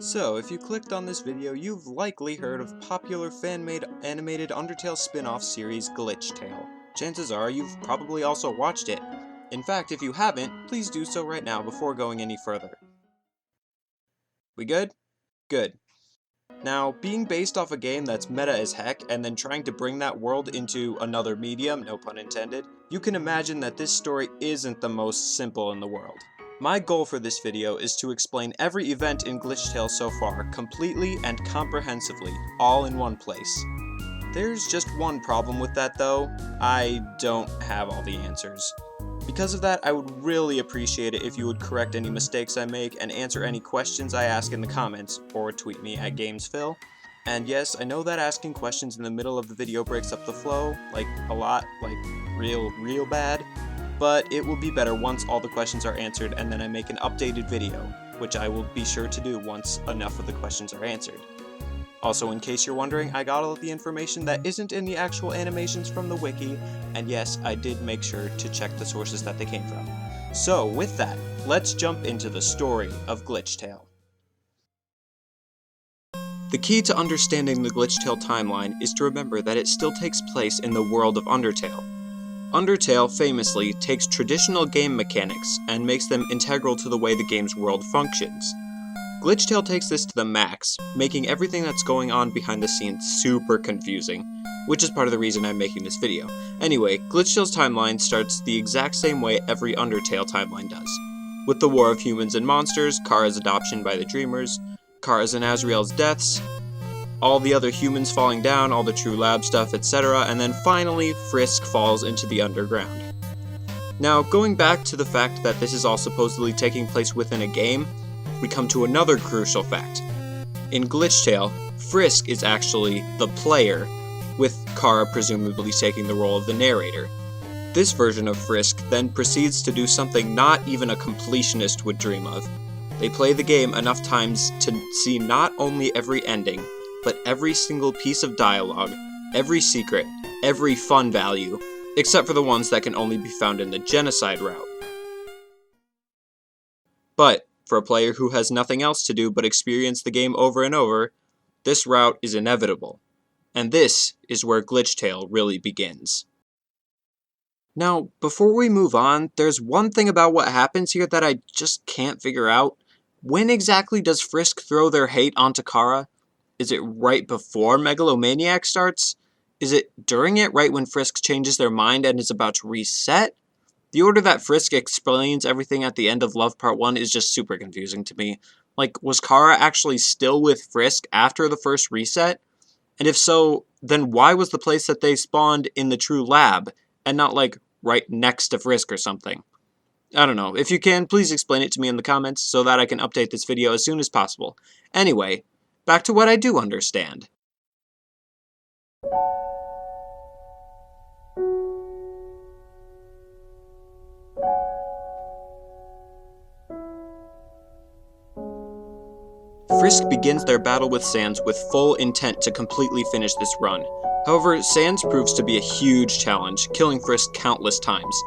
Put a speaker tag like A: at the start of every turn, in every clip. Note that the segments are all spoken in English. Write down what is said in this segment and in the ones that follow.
A: So, if you clicked on this video, you've likely heard of popular fan-made animated Undertale spin-off series Glitchtale. Chances are you've probably also watched it. In fact, if you haven't, please do so right now before going any further. We good? Good. Now, being based off a game that's meta as heck, and then trying to bring that world into another medium, no pun intended, you can imagine that this story isn't the most simple in the world. My goal for this video is to explain every event in Glitchtale so far, completely and comprehensively, all in one place. There's just one problem with that though, I don't have all the answers. Because of that, I would really appreciate it if you would correct any mistakes I make and answer any questions I ask in the comments, or tweet me at GamesPhil. And yes, I know that asking questions in the middle of the video breaks up the flow, like a lot, like real bad, but it will be better once all the questions are answered and then I make an updated video, which I will be sure to do once enough of the questions are answered. Also, in case you're wondering, I got all of the information that isn't in the actual animations from the wiki, and yes, I did make sure to check the sources that they came from. So, with that, let's jump into the story of Glitchtale. The key to understanding the Glitchtale timeline is to remember that it still takes place in the world of Undertale. Undertale famously takes traditional game mechanics and makes them integral to the way the game's world functions. Glitchtale takes this to the max, making everything that's going on behind the scenes super confusing, which is part of the reason I'm making this video. Anyway, Glitchtale's timeline starts the exact same way every Undertale timeline does. With the war of humans and monsters, Kara's adoption by the Dreamers, Kara's and Asriel's deaths, all the other humans falling down, all the true lab stuff, etc., and then finally, Frisk falls into the underground. Now, going back to the fact that this is all supposedly taking place within a game, we come to another crucial fact. In Glitchtale, Frisk is actually the player, with Kara presumably taking the role of the narrator. This version of Frisk then proceeds to do something not even a completionist would dream of. They play the game enough times to see not only every ending, but every single piece of dialogue, every secret, every fun value, except for the ones that can only be found in the genocide route. But for a player who has nothing else to do but experience the game over and over, this route is inevitable. And this is where Glitchtale really begins. Now, before we move on, there's one thing about what happens here that I just can't figure out. When exactly does Frisk throw their hate onto Kara? Is it right before Megalomaniac starts? Is it during it, right when Frisk changes their mind and is about to reset? The order that Frisk explains everything at the end of Love Part 1 is just super confusing to me. Like, was Kara actually still with Frisk after the first reset? And if so, then why was the place that they spawned in the true lab, and not like right next to Frisk or something? I don't know. If you can, please explain it to me in the comments so that I can update this video as soon as possible. Anyway, back to what I do understand. Frisk begins their battle with Sans with full intent to completely finish this run. However, Sans proves to be a huge challenge, killing Frisk countless times.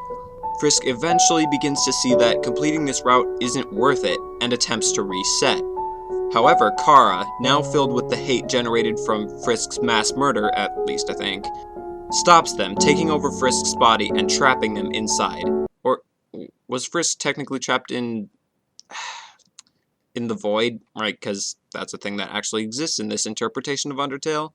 A: Frisk eventually begins to see that completing this route isn't worth it, and attempts to reset. However, Kara, now filled with the hate generated from Frisk's mass murder, at least I think, stops them, taking over Frisk's body and trapping them inside. Or, was Frisk technically trapped in the void, right? Because that's a thing that actually exists in this interpretation of Undertale.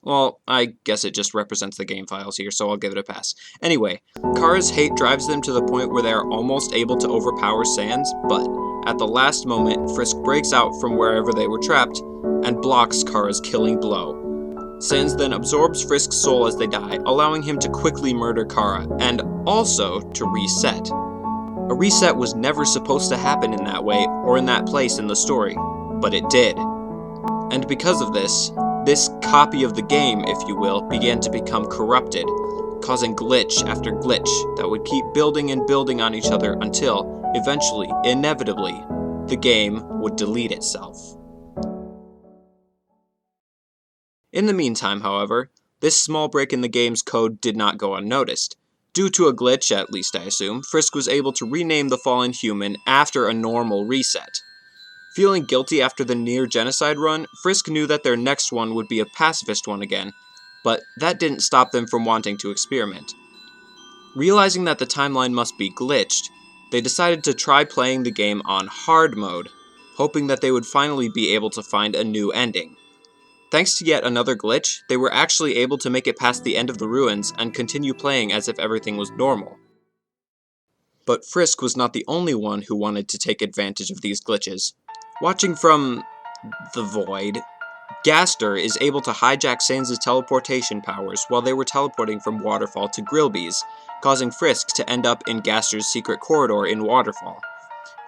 A: Well, I guess it just represents the game files here, so I'll give it a pass. Anyway, Kara's hate drives them to the point where they are almost able to overpower Sans, but at the last moment, Frisk breaks out from wherever they were trapped and blocks Kara's killing blow. Sans then absorbs Frisk's soul as they die, allowing him to quickly murder Kara, and also to reset. A reset was never supposed to happen in that way, or in that place in the story, but it did. And because of this copy of the game, if you will, began to become corrupted, causing glitch after glitch that would keep building and building on each other until, eventually, inevitably, the game would delete itself. In the meantime, however, this small break in the game's code did not go unnoticed. Due to a glitch, at least I assume, Frisk was able to rename the fallen human after a normal reset. Feeling guilty after the near genocide run, Frisk knew that their next one would be a pacifist one again, but that didn't stop them from wanting to experiment. Realizing that the timeline must be glitched, they decided to try playing the game on hard mode, hoping that they would finally be able to find a new ending. Thanks to yet another glitch, they were actually able to make it past the end of the ruins and continue playing as if everything was normal. But Frisk was not the only one who wanted to take advantage of these glitches. Watching from the void, Gaster is able to hijack Sans' teleportation powers while they were teleporting from Waterfall to Grillby's, causing Frisk to end up in Gaster's secret corridor in Waterfall.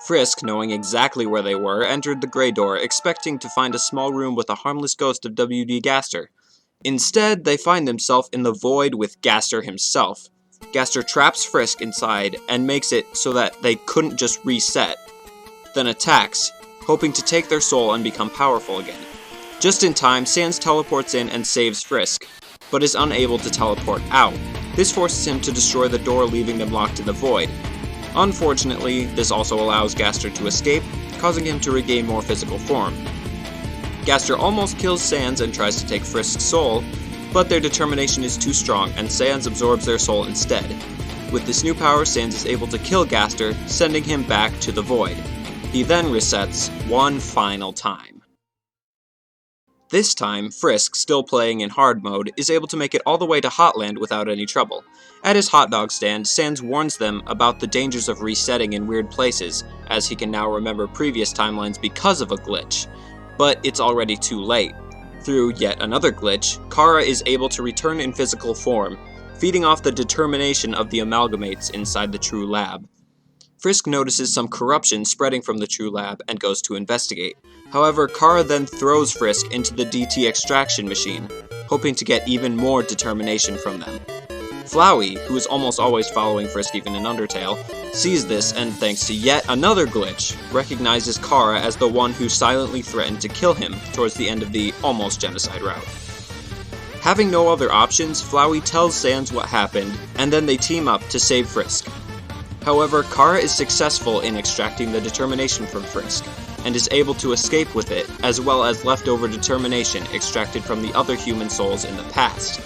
A: Frisk, knowing exactly where they were, entered the Grey Door, expecting to find a small room with a harmless ghost of W.D. Gaster. Instead, they find themselves in the void with Gaster himself. Gaster traps Frisk inside and makes it so that they couldn't just reset, then attacks, hoping to take their soul and become powerful again. Just in time, Sans teleports in and saves Frisk, but is unable to teleport out. This forces him to destroy the door, leaving them locked in the void. Unfortunately, this also allows Gaster to escape, causing him to regain more physical form. Gaster almost kills Sans and tries to take Frisk's soul, but their determination is too strong and Sans absorbs their soul instead. With this new power, Sans is able to kill Gaster, sending him back to the void. He then resets one final time. This time, Frisk, still playing in hard mode, is able to make it all the way to Hotland without any trouble. At his hot dog stand, Sans warns them about the dangers of resetting in weird places, as he can now remember previous timelines because of a glitch. But it's already too late. Through yet another glitch, Kara is able to return in physical form, feeding off the determination of the amalgamates inside the True Lab. Frisk notices some corruption spreading from the True Lab and goes to investigate. However, Kara then throws Frisk into the DT extraction machine, hoping to get even more determination from them. Flowey, who is almost always following Frisk even in Undertale, sees this and thanks to yet another glitch, recognizes Kara as the one who silently threatened to kill him towards the end of the almost genocide route. Having no other options, Flowey tells Sans what happened, and then they team up to save Frisk. However, Kara is successful in extracting the determination from Frisk, and is able to escape with it, as well as leftover determination extracted from the other human souls in the past.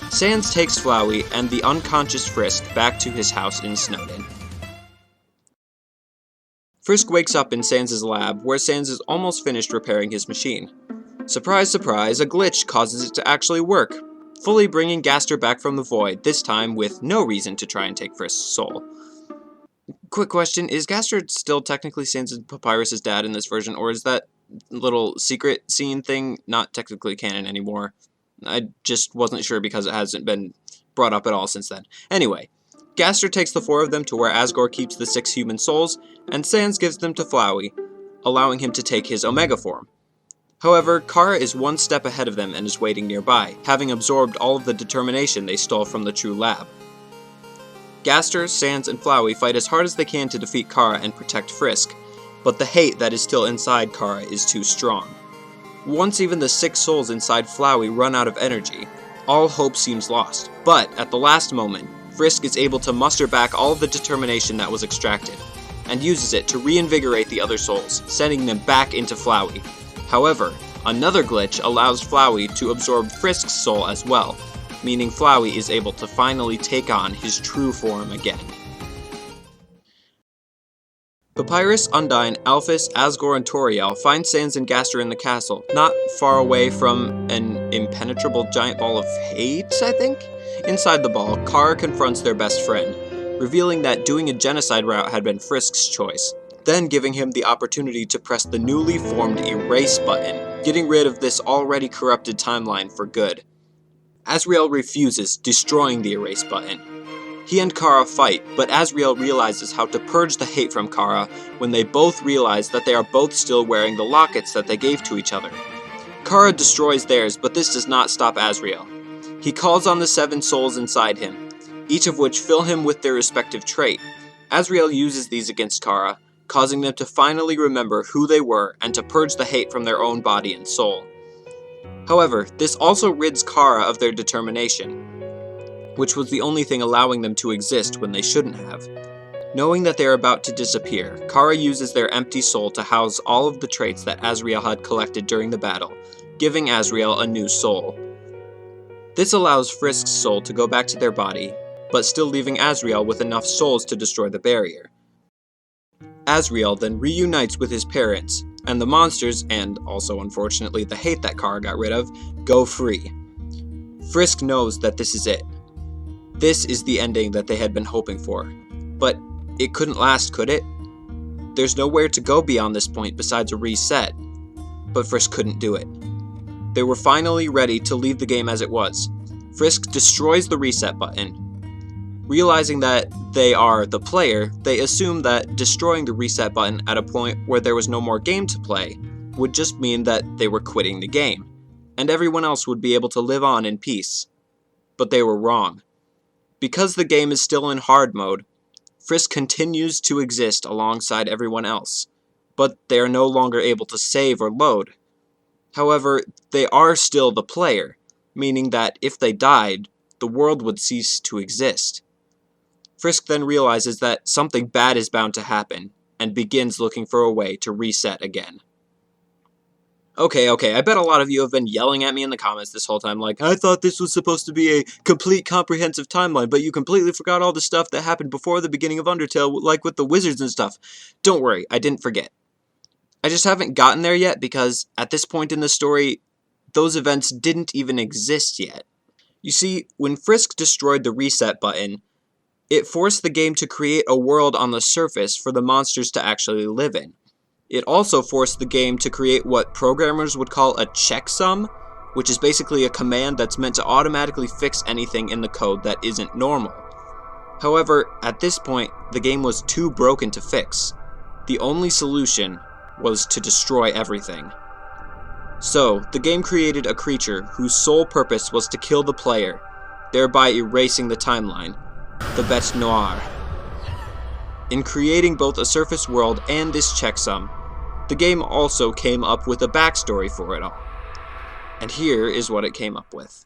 A: Sans takes Flowey and the unconscious Frisk back to his house in Snowdin. Frisk wakes up in Sans' lab, where Sans is almost finished repairing his machine. Surprise, surprise, a glitch causes it to actually work, fully bringing Gaster back from the void, this time with no reason to try and take Frisk's soul. Quick question, is Gaster still technically Sans and Papyrus' dad in this version, or is that little secret scene thing not technically canon anymore? I just wasn't sure because it hasn't been brought up at all since then. Anyway, Gaster takes the 4 of them to where Asgore keeps the 6 human souls, and Sans gives them to Flowey, allowing him to take his Omega form. However, Kara is one step ahead of them and is waiting nearby, having absorbed all of the determination they stole from the True Lab. Gaster, Sans, and Flowey fight as hard as they can to defeat Kara and protect Frisk, but the hate that is still inside Kara is too strong. Once even the 6 souls inside Flowey run out of energy, all hope seems lost, but at the last moment, Frisk is able to muster back all of the determination that was extracted, and uses it to reinvigorate the other souls, sending them back into Flowey. However, another glitch allows Flowey to absorb Frisk's soul as well, meaning Flowey is able to finally take on his true form again. Papyrus, Undyne, Alphys, Asgore, and Toriel find Sans and Gaster in the castle, not far away from an impenetrable giant ball of hate, I think? Inside the ball, Kara confronts their best friend, revealing that doing a genocide route had been Frisk's choice, then giving him the opportunity to press the newly formed erase button, getting rid of this already corrupted timeline for good. Asriel refuses, destroying the erase button. He and Kara fight, but Asriel realizes how to purge the hate from Kara when they both realize that they are both still wearing the lockets that they gave to each other. Kara destroys theirs, but this does not stop Asriel. He calls on the 7 souls inside him, each of which fill him with their respective trait. Asriel uses these against Kara, causing them to finally remember who they were and to purge the hate from their own body and soul. However, this also rids Kara of their determination, which was the only thing allowing them to exist when they shouldn't have. Knowing that they are about to disappear, Kara uses their empty soul to house all of the traits that Asriel had collected during the battle, giving Asriel a new soul. This allows Frisk's soul to go back to their body, but still leaving Asriel with enough souls to destroy the barrier. Asriel then reunites with his parents, and the monsters, and also unfortunately the hate that Kara got rid of, go free. Frisk knows that this is it. This is the ending that they had been hoping for. But it couldn't last, could it? There's nowhere to go beyond this point besides a reset. But Frisk couldn't do it. They were finally ready to leave the game as it was. Frisk destroys the reset button. Realizing that they are the player, they assume that destroying the reset button at a point where there was no more game to play would just mean that they were quitting the game, and everyone else would be able to live on in peace. But they were wrong. Because the game is still in hard mode, Frisk continues to exist alongside everyone else, but they are no longer able to save or load. However, they are still the player, meaning that if they died, the world would cease to exist. Frisk then realizes that something bad is bound to happen, and begins looking for a way to reset again. Okay, I bet a lot of you have been yelling at me in the comments this whole time, like, I thought this was supposed to be a complete comprehensive timeline, but you completely forgot all the stuff that happened before the beginning of Undertale, like with the wizards and stuff. Don't worry, I didn't forget. I just haven't gotten there yet because, at this point in the story, those events didn't even exist yet. You see, when Frisk destroyed the reset button, it forced the game to create a world on the surface for the monsters to actually live in. It also forced the game to create what programmers would call a checksum, which is basically a command that's meant to automatically fix anything in the code that isn't normal. However, at this point, the game was too broken to fix. The only solution was to destroy everything. So, the game created a creature whose sole purpose was to kill the player, thereby erasing the timeline. The bete noire. In creating both a surface world and this checksum, the game also came up with a backstory for it all. And here is what it came up with.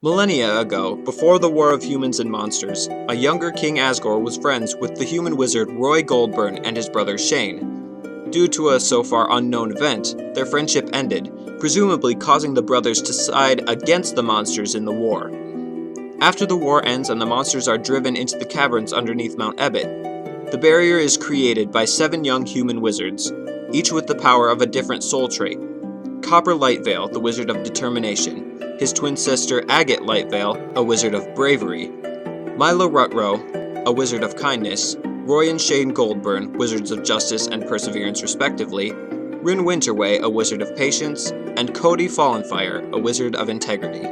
A: Millennia ago, before the War of Humans and Monsters, a younger King Asgore was friends with the human wizard Roy Goldburn and his brother Shane. Due to a so far unknown event, their friendship ended, presumably causing the brothers to side against the monsters in the war. After the war ends and the monsters are driven into the caverns underneath Mount Ebit, the barrier is created by 7 young human wizards, each with the power of a different soul trait. Copper Lightveil, the wizard of determination, his twin sister Agate Lightveil, a wizard of bravery, Milo Rutrow, a wizard of kindness, Roy and Shane Goldburn, wizards of justice and perseverance respectively, Rin Winterway, a wizard of patience, and Cody Fallenfire, a wizard of integrity.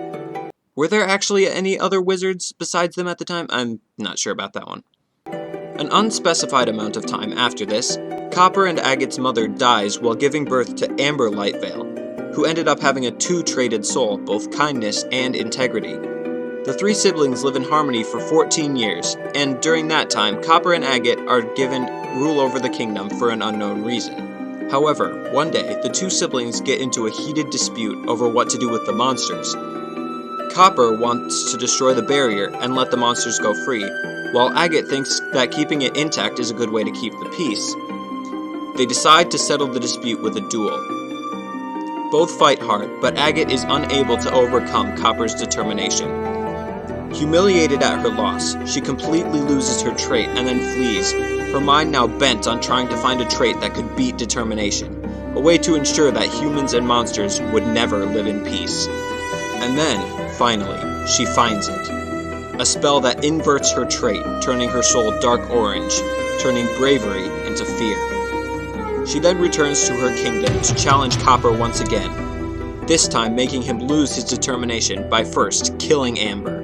A: Were there actually any other wizards besides them at the time? I'm not sure about that one. An unspecified amount of time after this, Copper and Agate's mother dies while giving birth to Amber Lightveil, who ended up having a 2-traded soul, both kindness and integrity. The 3 siblings live in harmony for 14 years, and during that time, Copper and Agate are given rule over the kingdom for an unknown reason. However, one day, the 2 siblings get into a heated dispute over what to do with the monsters. Copper wants to destroy the barrier and let the monsters go free, while Agate thinks that keeping it intact is a good way to keep the peace. They decide to settle the dispute with a duel. Both fight hard, but Agate is unable to overcome Copper's determination. Humiliated at her loss, she completely loses her trait and then flees, her mind now bent on trying to find a trait that could beat determination, a way to ensure that humans and monsters would never live in peace. And then, finally, she finds it. A spell that inverts her trait, turning her soul dark orange, turning bravery into fear. She then returns to her kingdom to challenge Copper once again, this time making him lose his determination by first killing Amber.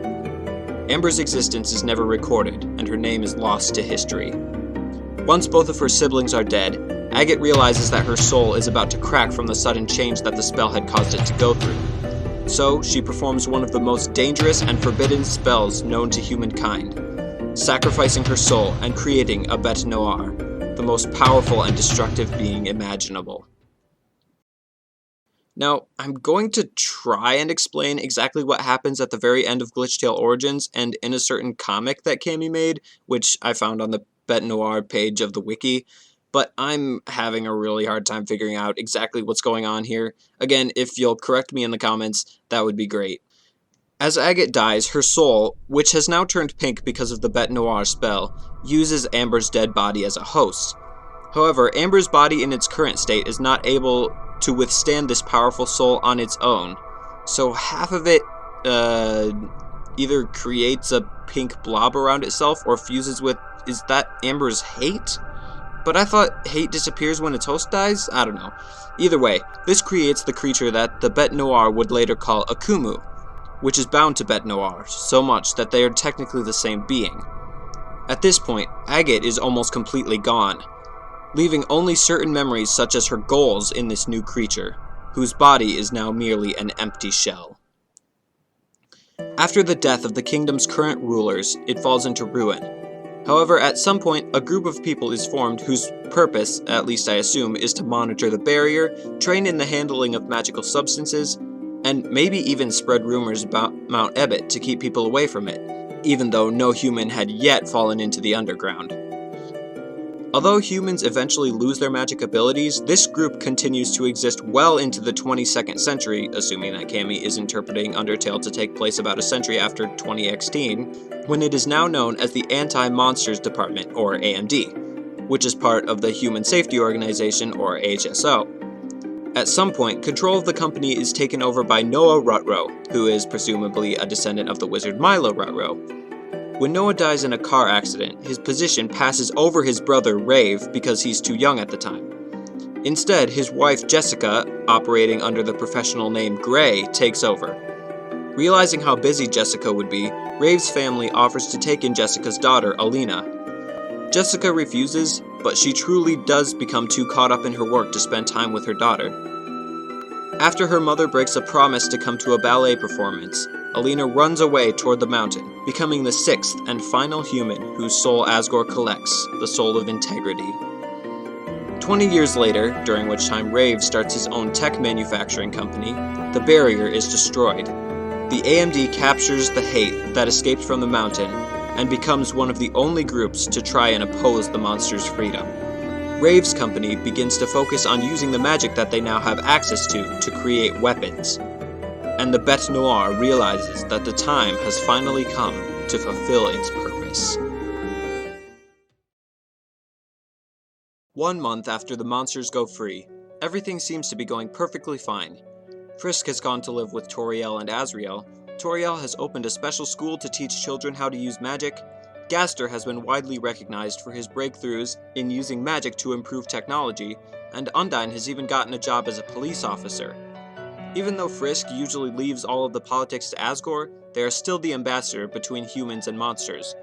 A: Amber's existence is never recorded, and her name is lost to history. Once both of her siblings are dead, Agate realizes that her soul is about to crack from the sudden change that the spell had caused it to go through. So, she performs one of the most dangerous and forbidden spells known to humankind, sacrificing her soul and creating a bete noire, the most powerful and destructive being imaginable. Now, I'm going to try and explain exactly what happens at the very end of Glitchtale Origins and in a certain comic that Cammy made, which I found on the Bete Noire page of the wiki, but I'm having a really hard time figuring out exactly what's going on here. Again, if you'll correct me in the comments, that would be great. As Agate dies, her soul, which has now turned pink because of the Bete Noire spell, uses Amber's dead body as a host. However, Amber's body in its current state is not able to withstand this powerful soul on its own, so half of it either creates a pink blob around itself or fuses with, is that Amber's hate? But I thought hate disappears when its host dies? I don't know. Either way, this creates the creature that the Bete Noire would later call Akumu, which is bound to Bete Noire so much that they are technically the same being. At this point, Agate is almost completely gone, leaving only certain memories such as her goals in this new creature, whose body is now merely an empty shell. After the death of the kingdom's current rulers, it falls into ruin. However, at some point, a group of people is formed whose purpose, at least I assume, is to monitor the barrier, train in the handling of magical substances, and maybe even spread rumors about Mount Ebott to keep people away from it, even though no human had yet fallen into the underground. Although humans eventually lose their magic abilities, this group continues to exist well into the 22nd century, assuming that Cammy is interpreting Undertale to take place about a century after 2016, when it is now known as the Anti-Monsters Department, or AMD, which is part of the Human Safety Organization, or HSO. At some point, control of the company is taken over by Noah Rutrow, who is presumably a descendant of the wizard Milo Rutrow. When Noah dies in a car accident, his position passes over his brother Rave because he's too young at the time. Instead, his wife Jessica, operating under the professional name Gray, takes over. Realizing how busy Jessica would be, Rave's family offers to take in Jessica's daughter, Alina. Jessica refuses, but she truly does become too caught up in her work to spend time with her daughter. After her mother breaks a promise to come to a ballet performance, Alina runs away toward the mountain, becoming the sixth and final human whose soul Asgore collects, the Soul of Integrity. 20 years later, during which time Rave starts his own tech manufacturing company, the barrier is destroyed. The AMD captures the hate that escaped from the mountain and becomes one of the only groups to try and oppose the monster's freedom. Rave's company begins to focus on using the magic that they now have access to create weapons. And the Bete Noire realizes that the time has finally come to fulfill its purpose. 1 month after the monsters go free, everything seems to be going perfectly fine. Frisk has gone to live with Toriel and Asriel, Toriel has opened a special school to teach children how to use magic, Gaster has been widely recognized for his breakthroughs in using magic to improve technology, and Undyne has even gotten a job as a police officer. Even though Frisk usually leaves all of the politics to Asgore, they are still the ambassador between humans and monsters,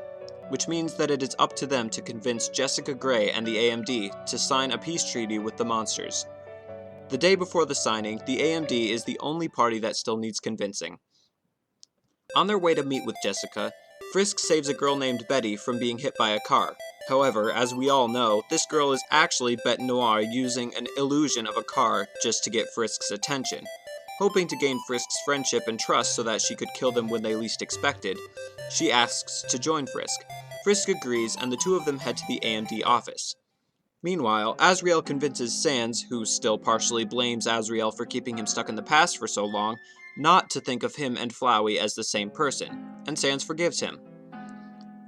A: which means that it is up to them to convince Jessica Gray and the AMD to sign a peace treaty with the monsters. The day before the signing, the AMD is the only party that still needs convincing. On their way to meet with Jessica, Frisk saves a girl named Betty from being hit by a car. However, as we all know, this girl is actually Bete Noire using an illusion of a car just to get Frisk's attention. Hoping to gain Frisk's friendship and trust so that she could kill them when they least expected, she asks to join Frisk. Frisk agrees, and the two of them head to the AMD office. Meanwhile, Asriel convinces Sans, who still partially blames Asriel for keeping him stuck in the past for so long, not to think of him and Flowey as the same person, and Sans forgives him.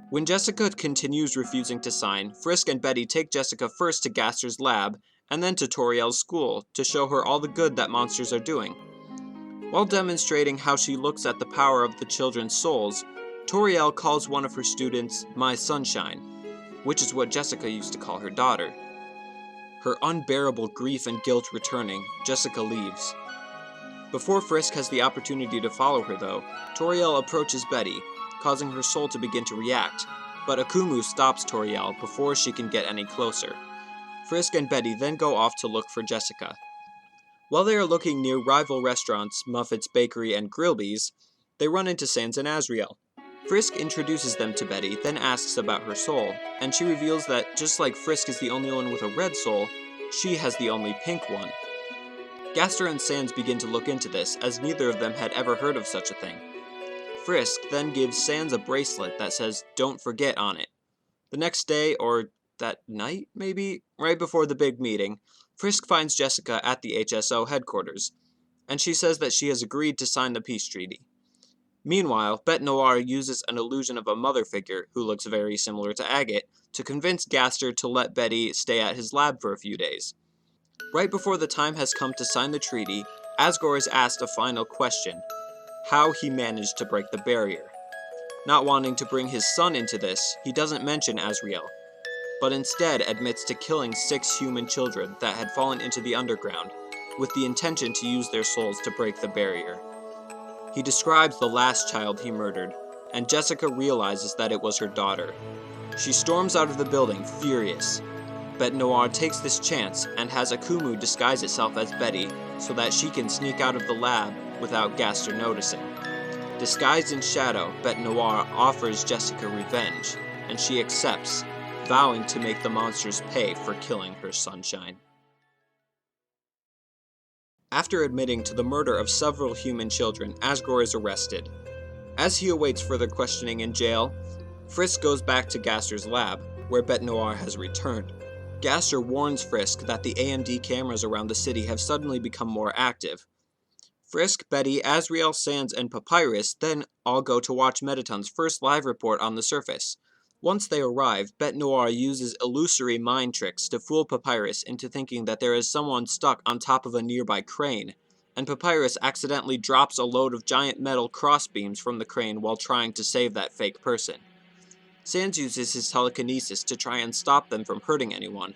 A: When Jessica continues refusing to sign, Frisk and Betty take Jessica first to Gaster's lab, and then to Toriel's school, to show her all the good that monsters are doing. While demonstrating how she looks at the power of the children's souls, Toriel calls one of her students My Sunshine, which is what Jessica used to call her daughter. Her unbearable grief and guilt returning, Jessica leaves. Before Frisk has the opportunity to follow her though, Toriel approaches Betty, causing her soul to begin to react, but Akumu stops Toriel before she can get any closer. Frisk and Betty then go off to look for Jessica. While they are looking near rival restaurants, Muffet's Bakery and Grillby's, they run into Sans and Asriel. Frisk introduces them to Betty, then asks about her soul, and she reveals that just like Frisk is the only one with a red soul, she has the only pink one. Gaster and Sans begin to look into this, as neither of them had ever heard of such a thing. Frisk then gives Sans a bracelet that says "Don't forget" on it. The next day, or that night maybe, right before the big meeting, Frisk finds Jessica at the HSO headquarters, and she says that she has agreed to sign the peace treaty. Meanwhile, Bete Noire uses an illusion of a mother figure, who looks very similar to Agate, to convince Gaster to let Betty stay at his lab for a few days. Right before the time has come to sign the treaty, Asgore is asked a final question: how he managed to break the barrier. Not wanting to bring his son into this, he doesn't mention Asriel, but instead admits to killing 6 human children that had fallen into the underground, with the intention to use their souls to break the barrier. He describes the last child he murdered, and Jessica realizes that it was her daughter. She storms out of the building, furious. Bete Noire takes this chance and has Akumu disguise itself as Betty so that she can sneak out of the lab without Gaster noticing. Disguised in shadow, Bete Noire offers Jessica revenge, and she accepts, vowing to make the monsters pay for killing her sunshine. After admitting to the murder of several human children, Asgore is arrested. As he awaits further questioning in jail, Frisk goes back to Gaster's lab, where Bete Noire has returned. Gaster warns Frisk that the AMD cameras around the city have suddenly become more active. Frisk, Betty, Asriel, Sans, and Papyrus then all go to watch Mettaton's first live report on the surface. Once they arrive, Bete Noire uses illusory mind tricks to fool Papyrus into thinking that there is someone stuck on top of a nearby crane, and Papyrus accidentally drops a load of giant metal crossbeams from the crane while trying to save that fake person. Sans uses his telekinesis to try and stop them from hurting anyone,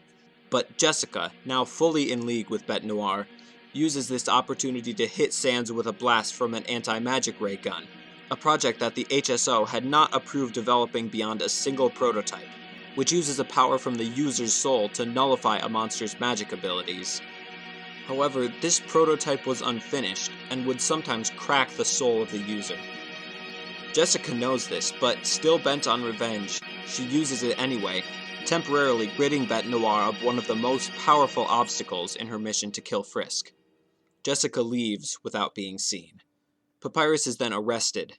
A: but Jessica, now fully in league with Bete Noire, uses this opportunity to hit Sans with a blast from an anti-magic ray gun, a project that the HSO had not approved developing beyond a single prototype, which uses a power from the user's soul to nullify a monster's magic abilities. However, this prototype was unfinished and would sometimes crack the soul of the user. Jessica knows this, but still bent on revenge, she uses it anyway, temporarily ridding Bete Noire of one of the most powerful obstacles in her mission to kill Frisk. Jessica leaves without being seen. Papyrus is then arrested.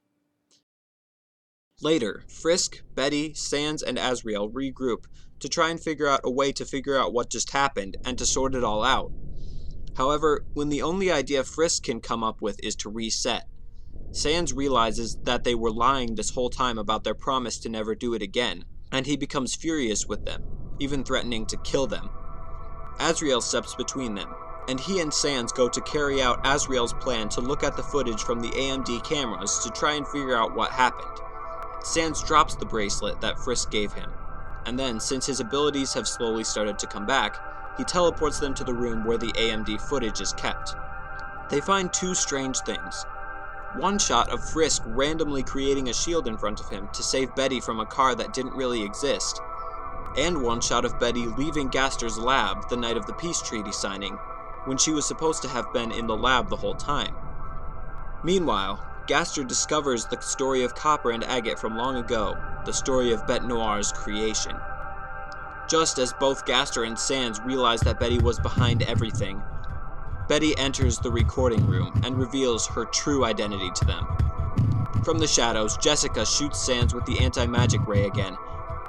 A: Later, Frisk, Betty, Sans, and Asriel regroup to try and figure out a way to figure out what just happened and to sort it all out. However, when the only idea Frisk can come up with is to reset, Sans realizes that they were lying this whole time about their promise to never do it again, and he becomes furious with them, even threatening to kill them. Asriel steps between them, and he and Sans go to carry out Asriel's plan to look at the footage from the AMD cameras to try and figure out what happened. Sans drops the bracelet that Frisk gave him, and then, since his abilities have slowly started to come back, he teleports them to the room where the AMD footage is kept. They find 2 strange things. One shot of Frisk randomly creating a shield in front of him to save Betty from a car that didn't really exist, and one shot of Betty leaving Gaster's lab the night of the peace treaty signing, when she was supposed to have been in the lab the whole time. Meanwhile, Gaster discovers the story of Copper and Agate from long ago, the story of Bete Noire's creation. Just as both Gaster and Sans realize that Betty was behind everything, Betty enters the recording room and reveals her true identity to them. From the shadows, Jessica shoots Sans with the anti-magic ray again,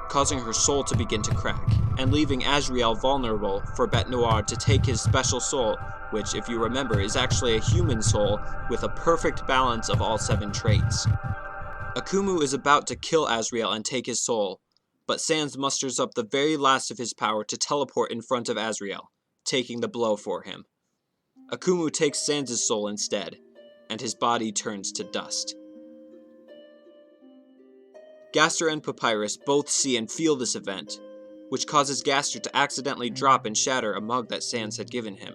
A: causing her soul to begin to crack, and leaving Asriel vulnerable for Bete Noire to take his special soul, which, if you remember, is actually a human soul with a perfect balance of all 7 traits. Akumu is about to kill Asriel and take his soul, but Sans musters up the very last of his power to teleport in front of Asriel, taking the blow for him. Akumu takes Sans' soul instead, and his body turns to dust. Gaster and Papyrus both see and feel this event, which causes Gaster to accidentally drop and shatter a mug that Sans had given him.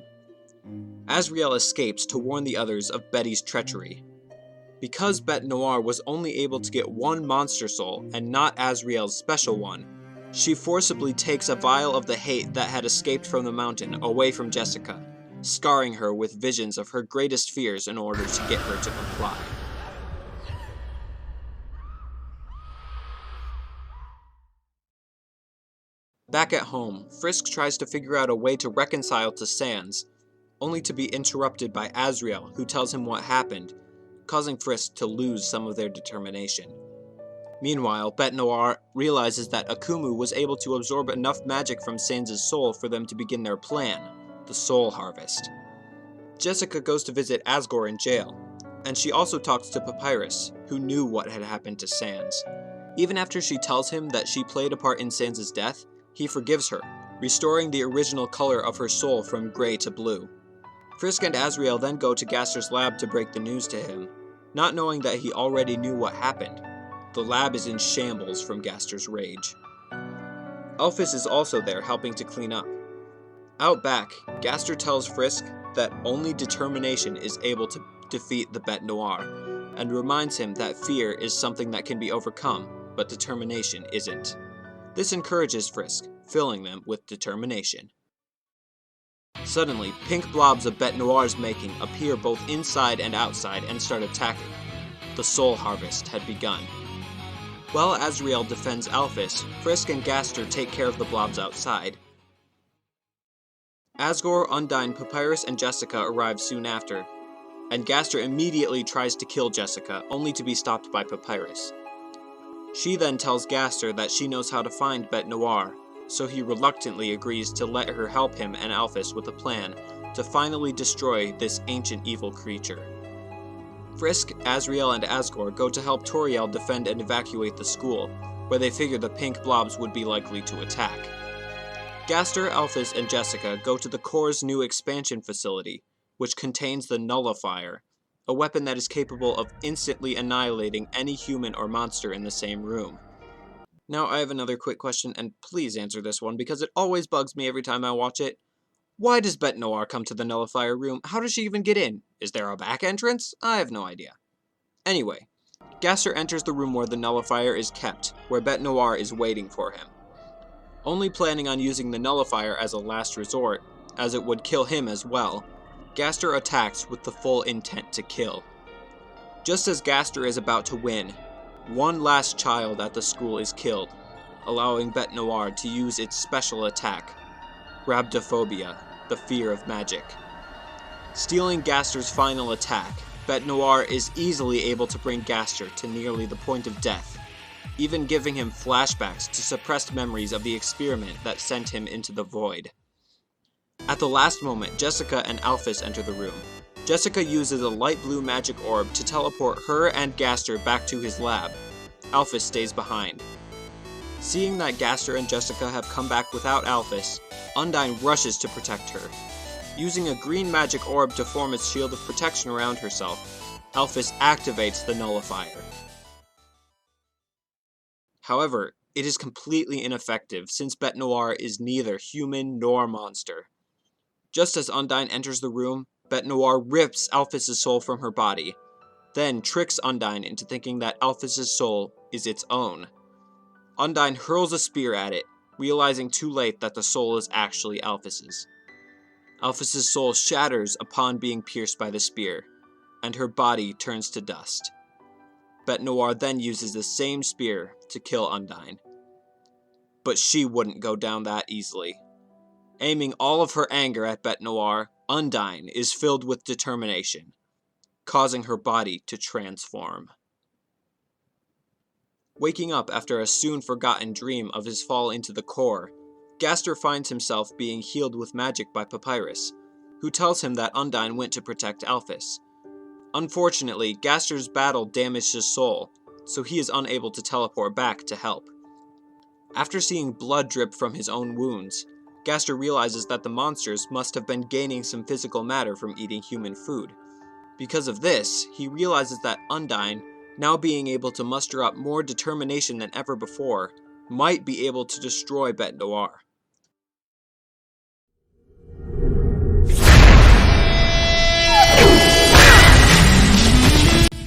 A: Asriel escapes to warn the others of Betty's treachery. Because Bete Noire was only able to get 1 monster soul and not Asriel's special one, she forcibly takes a vial of the hate that had escaped from the mountain away from Jessica, scarring her with visions of her greatest fears in order to get her to comply. Back at home, Frisk tries to figure out a way to reconcile to Sans, only to be interrupted by Asriel, who tells him what happened, causing Frisk to lose some of their determination. Meanwhile, Bete Noire realizes that Akumu was able to absorb enough magic from Sans' soul for them to begin their plan, the Soul Harvest. Jessica goes to visit Asgore in jail, and she also talks to Papyrus, who knew what had happened to Sans. Even after she tells him that she played a part in Sans' death, he forgives her, restoring the original color of her soul from gray to blue. Frisk and Asriel then go to Gaster's lab to break the news to him, not knowing that he already knew what happened. The lab is in shambles from Gaster's rage. Alphys is also there helping to clean up. Out back, Gaster tells Frisk that only determination is able to defeat the Bete Noire, and reminds him that fear is something that can be overcome, but determination isn't. This encourages Frisk, filling them with determination. Suddenly, pink blobs of Bete Noire's making appear both inside and outside and start attacking. The Soul Harvest had begun. While Asriel defends Alphys, Frisk and Gaster take care of the blobs outside. Asgore, Undyne, Papyrus, and Jessica arrive soon after, and Gaster immediately tries to kill Jessica, only to be stopped by Papyrus. She then tells Gaster that she knows how to find Bete Noire, so he reluctantly agrees to let her help him and Alphys with a plan to finally destroy this ancient evil creature. Frisk, Asriel, and Asgore go to help Toriel defend and evacuate the school, where they figure the pink blobs would be likely to attack. Gaster, Alphys, and Jessica go to the Corps' new expansion facility, which contains the Nullifier, a weapon that is capable of instantly annihilating any human or monster in the same room. Now I have another quick question, and please answer this one because it always bugs me every time I watch it. Why does Bete Noire come to the Nullifier room? How does she even get in? Is there a back entrance? I have no idea. Anyway, Gaster enters the room where the Nullifier is kept, where Bete Noire is waiting for him. Only planning on using the Nullifier as a last resort, as it would kill him as well, Gaster attacks with the full intent to kill. Just as Gaster is about to win, one last child at the school is killed, allowing Bete Noire to use its special attack, Rhabdophobia, the fear of magic. Stealing Gaster's final attack, Bete Noire is easily able to bring Gaster to nearly the point of death, even giving him flashbacks to suppressed memories of the experiment that sent him into the void. At the last moment, Jessica and Alphys enter the room. Jessica uses a light blue magic orb to teleport her and Gaster back to his lab. Alphys stays behind. Seeing that Gaster and Jessica have come back without Alphys, Undyne rushes to protect her. Using a green magic orb to form its shield of protection around herself, Alphys activates the Nullifier. However, it is completely ineffective since Bete Noire is neither human nor monster. Just as Undyne enters the room, Bete Noire rips Alphys' soul from her body, then tricks Undyne into thinking that Alphys' soul is its own. Undyne hurls a spear at it, realizing too late that the soul is actually Alphys'. Alphys' soul shatters upon being pierced by the spear, and her body turns to dust. Bete Noire then uses the same spear to kill Undyne. But she wouldn't go down that easily. Aiming all of her anger at Bete Noire, Undyne is filled with determination, causing her body to transform. Waking up after a soon-forgotten dream of his fall into the core, Gaster finds himself being healed with magic by Papyrus, who tells him that Undyne went to protect Alphys. Unfortunately, Gaster's battle damaged his soul, so he is unable to teleport back to help. After seeing blood drip from his own wounds, Gaster realizes that the monsters must have been gaining some physical matter from eating human food. Because of this, he realizes that Undyne, now being able to muster up more determination than ever before, might be able to destroy Bete Noire.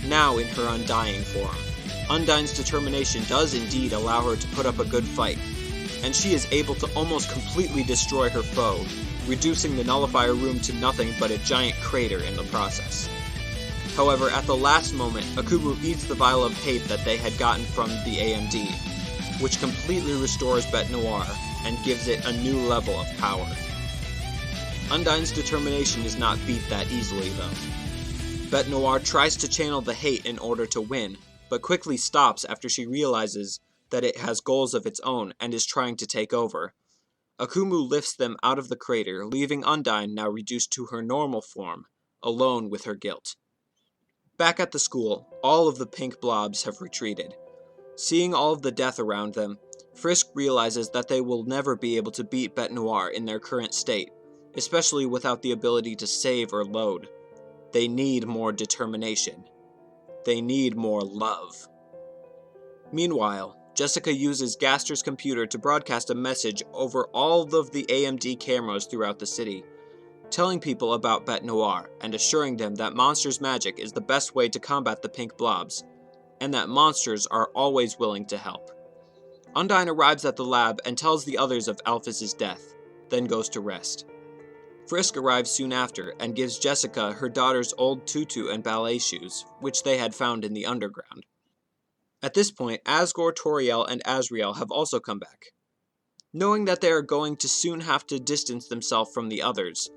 A: Now in her undying form, Undyne's determination does indeed allow her to put up a good fight, and she is able to almost completely destroy her foe, reducing the Nullifier room to nothing but a giant crater in the process. However, at the last moment, Akumu eats the vial of hate that they had gotten from the AMD, which completely restores Bete Noire and gives it a new level of power. Undyne's determination is not beat that easily, though. Bete Noire tries to channel the hate in order to win, but quickly stops after she realizes that it has goals of its own and is trying to take over. Akumu lifts them out of the crater, leaving Undyne now reduced to her normal form, alone with her guilt. Back at the school, all of the pink blobs have retreated. Seeing all of the death around them, Frisk realizes that they will never be able to beat Bete Noire in their current state, especially without the ability to save or load. They need more determination. They need more love. Meanwhile, Jessica uses Gaster's computer to broadcast a message over all of the AMD cameras throughout the city, telling people about Bete Noire and assuring them that monsters' magic is the best way to combat the pink blobs, and that monsters are always willing to help. Undyne arrives at the lab and tells the others of Alphys' death, then goes to rest. Frisk arrives soon after and gives Jessica her daughter's old tutu and ballet shoes, which they had found in the underground. At this point, Asgore, Toriel, and Asriel have also come back. Knowing that they are going to soon have to distance themselves from the others,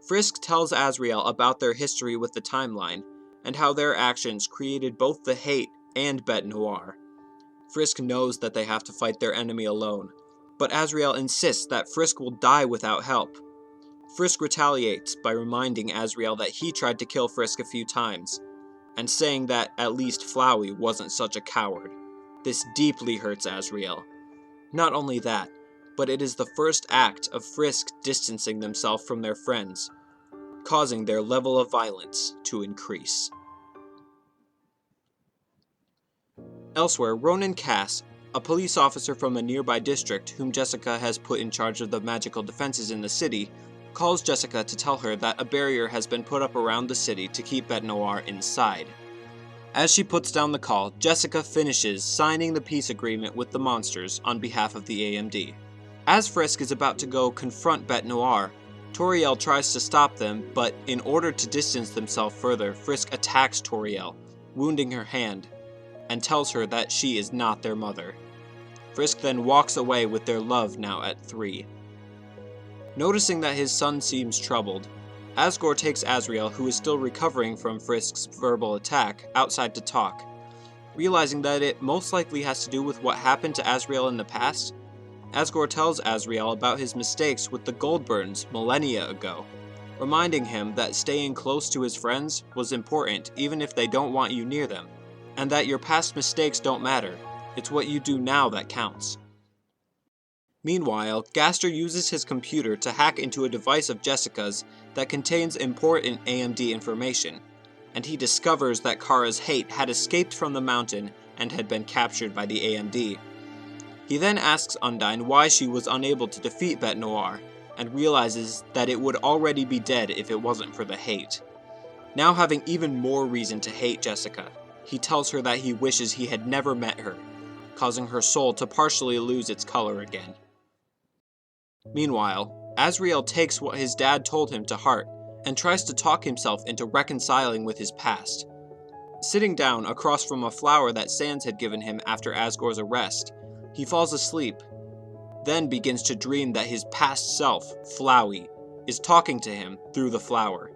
A: Frisk tells Asriel about their history with the timeline, and how their actions created both the hate and Bete Noire. Frisk knows that they have to fight their enemy alone, but Asriel insists that Frisk will die without help. Frisk retaliates by reminding Asriel that he tried to kill Frisk a few times, and saying that at least Flowey wasn't such a coward. This deeply hurts Asriel. Not only that, but it is the first act of Frisk distancing themselves from their friends, causing their level of violence to increase. Elsewhere, Ronan Cass, a police officer from a nearby district whom Jessica has put in charge of the magical defenses in the city, calls Jessica to tell her that a barrier has been put up around the city to keep Bete Noire inside. As she puts down the call, Jessica finishes signing the peace agreement with the monsters on behalf of the AMD. As Frisk is about to go confront Bete Noire, Toriel tries to stop them, but in order to distance themselves further, Frisk attacks Toriel, wounding her hand, and tells her that she is not their mother. Frisk then walks away with their love now at 3. Noticing that his son seems troubled, Asgore takes Asriel, who is still recovering from Frisk's verbal attack, outside to talk. Realizing that it most likely has to do with what happened to Asriel in the past, Asgore tells Asriel about his mistakes with the Goldburns millennia ago, reminding him that staying close to his friends was important even if they don't want you near them, and that your past mistakes don't matter, it's what you do now that counts. Meanwhile, Gaster uses his computer to hack into a device of Jessica's that contains important AMD information, and he discovers that Kara's hate had escaped from the mountain and had been captured by the AMD. He then asks Undyne why she was unable to defeat Bete Noire, and realizes that it would already be dead if it wasn't for the hate. Now having even more reason to hate Jessica, he tells her that he wishes he had never met her, causing her soul to partially lose its color again. Meanwhile, Asriel takes what his dad told him to heart, and tries to talk himself into reconciling with his past. Sitting down across from a flower that Sans had given him after Asgore's arrest, he falls asleep, then begins to dream that his past self, Flowey, is talking to him through the flower.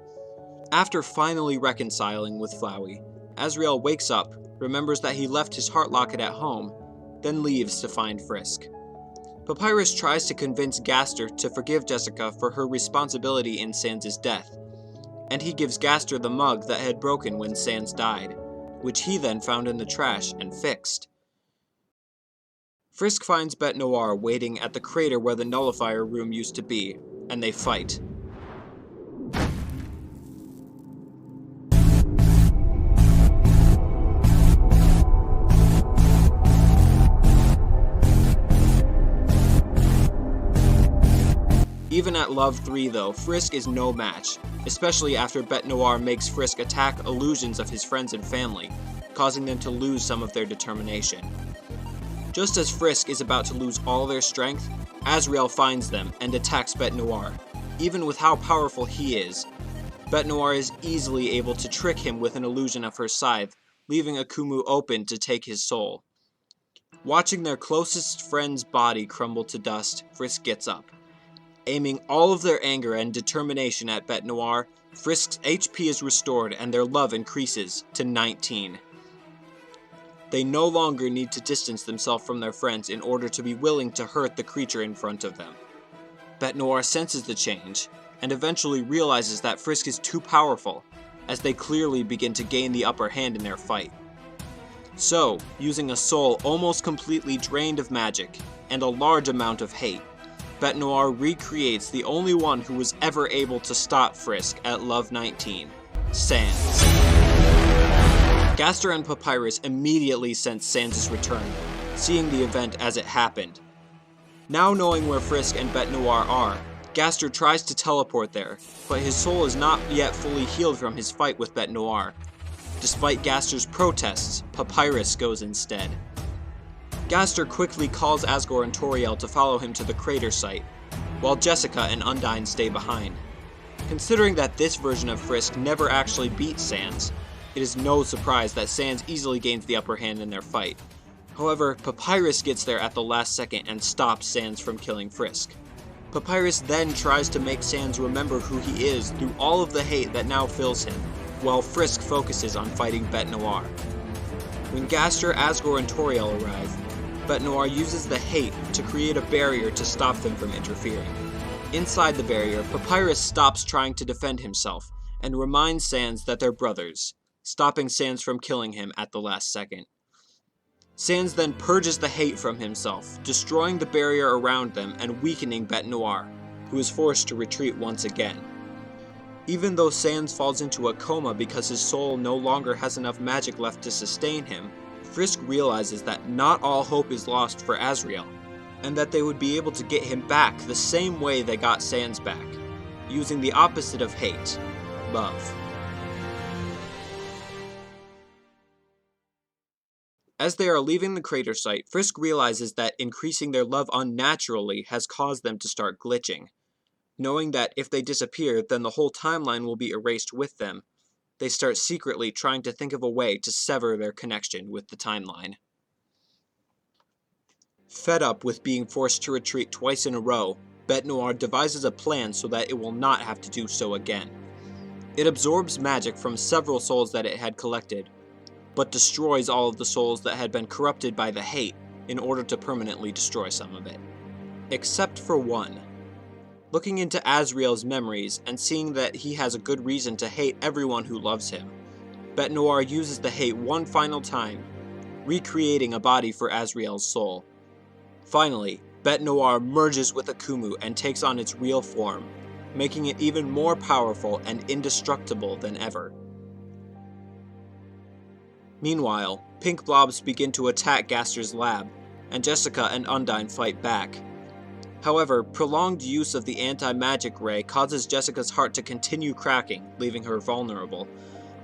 A: After finally reconciling with Flowey, Asriel wakes up, remembers that he left his heart locket at home, then leaves to find Frisk. Papyrus tries to convince Gaster to forgive Jessica for her responsibility in Sans' death, and he gives Gaster the mug that had broken when Sans died, which he then found in the trash and fixed. Frisk finds Bete Noire waiting at the crater where the nullifier room used to be, and they fight. Even at Love 3 though, Frisk is no match, especially after Bete Noire makes Frisk attack illusions of his friends and family, causing them to lose some of their determination. Just as Frisk is about to lose all their strength, Asriel finds them and attacks Bete Noire. Even with how powerful he is, Bete Noire is easily able to trick him with an illusion of her scythe, leaving Akumu open to take his soul. Watching their closest friend's body crumble to dust, Frisk gets up. Aiming all of their anger and determination at Bete Noire, Frisk's HP is restored and their love increases to 19. They no longer need to distance themselves from their friends in order to be willing to hurt the creature in front of them. Bete Noire senses the change, and eventually realizes that Frisk is too powerful, as they clearly begin to gain the upper hand in their fight. So, using a soul almost completely drained of magic, and a large amount of hate, Bete Noire recreates the only one who was ever able to stop Frisk at Love 19, Sans. Gaster and Papyrus immediately sense Sans' return, seeing the event as it happened. Now knowing where Frisk and Bete Noire are, Gaster tries to teleport there, but his soul is not yet fully healed from his fight with Bete Noire. Despite Gaster's protests, Papyrus goes instead. Gaster quickly calls Asgore and Toriel to follow him to the crater site, while Jessica and Undyne stay behind. Considering that this version of Frisk never actually beat Sans, it is no surprise that Sans easily gains the upper hand in their fight. However, Papyrus gets there at the last second and stops Sans from killing Frisk. Papyrus then tries to make Sans remember who he is through all of the hate that now fills him, while Frisk focuses on fighting Bete Noire. When Gaster, Asgore, and Toriel arrive, Bete Noire uses the hate to create a barrier to stop them from interfering. Inside the barrier, Papyrus stops trying to defend himself, and reminds Sans that they're brothers, stopping Sans from killing him at the last second. Sans then purges the hate from himself, destroying the barrier around them and weakening Bete Noire, who is forced to retreat once again. Even though Sans falls into a coma because his soul no longer has enough magic left to sustain him, Frisk realizes that not all hope is lost for Asriel, and that they would be able to get him back the same way they got Sans back, using the opposite of hate, love. As they are leaving the crater site, Frisk realizes that increasing their love unnaturally has caused them to start glitching. Knowing that if they disappear, then the whole timeline will be erased with them, they start secretly trying to think of a way to sever their connection with the timeline. Fed up with being forced to retreat twice in a row, Bete Noire devises a plan so that it will not have to do so again. It absorbs magic from several souls that it had collected, but destroys all of the souls that had been corrupted by the hate in order to permanently destroy some of it. Except for one. Looking into Asriel's memories and seeing that he has a good reason to hate everyone who loves him, Bete Noire uses the hate one final time, recreating a body for Asriel's soul. Finally, Bete Noire merges with Akumu and takes on its real form, making it even more powerful and indestructible than ever. Meanwhile, pink blobs begin to attack Gaster's lab, and Jessica and Undyne fight back. However, prolonged use of the anti-magic ray causes Jessica's heart to continue cracking, leaving her vulnerable.